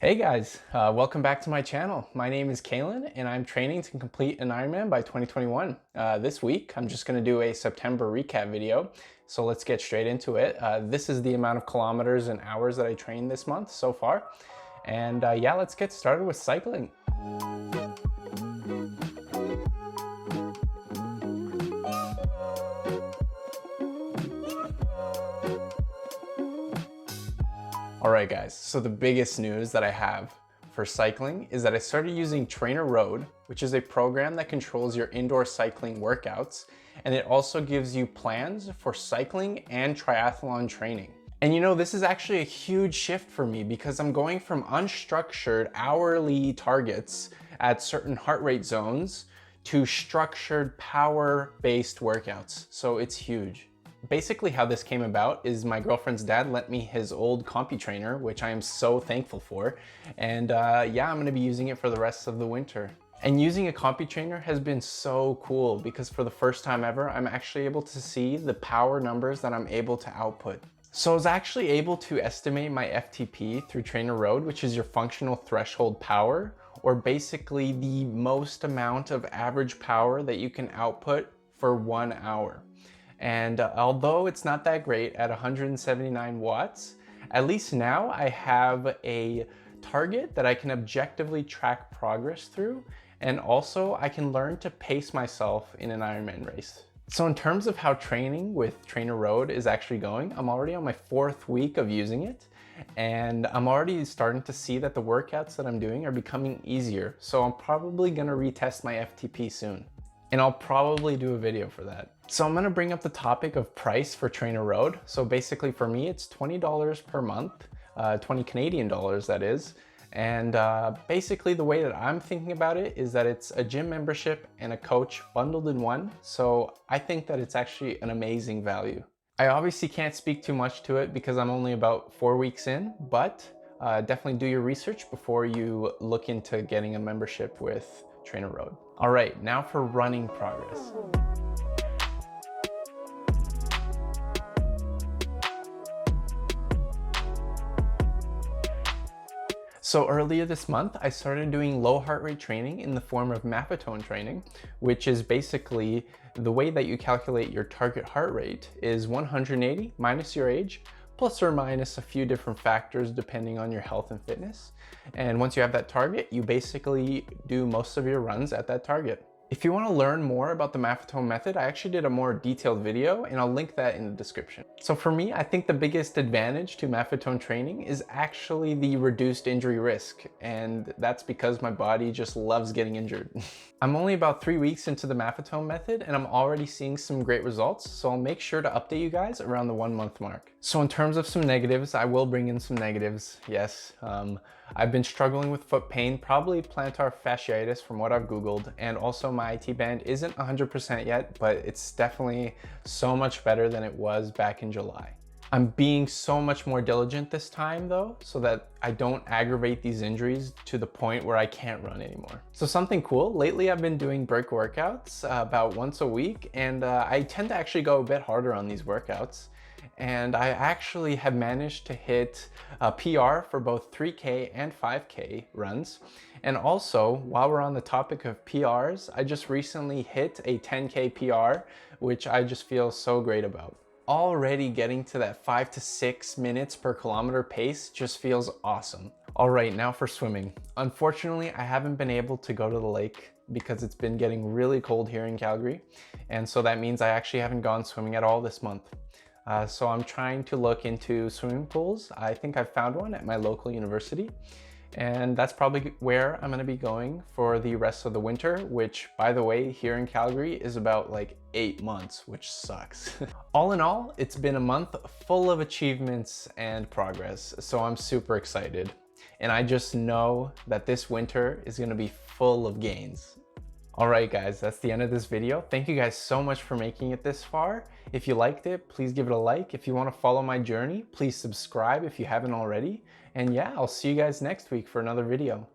Hey guys, welcome back to my channel. My name is Calin and I'm training to complete an Ironman by 2021. This week, I'm just gonna do a September recap video. So let's get straight into it. This is the amount of kilometers and hours that I trained this month so far. And yeah, let's get started with cycling. All right guys, so the biggest news that I have for cycling is that I started using TrainerRoad, which is a program that controls your indoor cycling workouts, and it also gives you plans for cycling and triathlon training. And you know, this is actually a huge shift for me because I'm going from unstructured hourly targets at certain heart rate zones to structured power-based workouts. So it's huge. Basically how this came about is my girlfriend's dad lent me his old CompuTrainer, which I am so thankful for. And yeah, I'm gonna be using it for the rest of the winter. And using a CompuTrainer has been so cool because for the first time ever, I'm actually able to see the power numbers that I'm able to output. So I was actually able to estimate my FTP through TrainerRoad, which is your functional threshold power, or basically the most amount of average power that you can output for 1 hour. And although it's not that great at 179 watts, at least now I have a target that I can objectively track progress through, and also I can learn to pace myself in an Ironman race. So in terms of how training with TrainerRoad is actually going, I'm already on my 4th week of using it, and I'm already starting to see that the workouts that I'm doing are becoming easier. So I'm probably gonna retest my FTP soon. And I'll probably do a video for that. So I'm gonna bring up the topic of price for TrainerRoad. So basically for me, it's $20 per month, 20 Canadian dollars that is. And basically the way that I'm thinking about it is that it's a gym membership and a coach bundled in one. So I think that it's actually an amazing value. I obviously can't speak too much to it because I'm only about 4 weeks in, but definitely do your research before you look into getting a membership with TrainerRoad. All right, now for running progress. So earlier this month, I started doing low heart rate training in the form of Maffetone training, which is basically the way that you calculate your target heart rate is 180 minus your age, plus or minus a few different factors depending on your health and fitness. And once you have that target, you basically do most of your runs at that target. If you want to learn more about the Maffetone method, I actually did a more detailed video and I'll link that in the description. So for me, I think the biggest advantage to Maffetone training is actually the reduced injury risk. And that's because my body just loves getting injured. I'm only about 3 weeks into the Maffetone method and I'm already seeing some great results. So I'll make sure to update you guys around the 1 month mark. So in terms of some negatives, I will bring in some negatives. Yes, I've been struggling with foot pain, probably plantar fasciitis from what I've Googled. And also my IT band isn't 100% yet, but it's definitely so much better than it was back in July. I'm being so much more diligent this time though, so that I don't aggravate these injuries to the point where I can't run anymore. So something cool, lately I've been doing break workouts about once a week, and I tend to actually go a bit harder on these workouts. And I actually have managed to hit a PR for both 3K and 5K runs. And also, while we're on the topic of PRs, I just recently hit a 10K PR, which I just feel so great about. Already getting to that 5 to 6 minutes per kilometer pace just feels awesome. All right, now for swimming. Unfortunately, I haven't been able to go to the lake because it's been getting really cold here in Calgary. And so that means I actually haven't gone swimming at all this month. So I'm trying to look into swimming pools. I think I've found one at my local university, and that's probably where I'm gonna be going for the rest of the winter, which by the way, here in Calgary is about like 8 months, which sucks. All in all, it's been a month full of achievements and progress, so I'm super excited. And I just know that this winter is gonna be full of gains. All right, guys, that's the end of this video. Thank you guys so much for making it this far. If you liked it, please give it a like. If you want to follow my journey, please subscribe if you haven't already. And yeah, I'll see you guys next week for another video.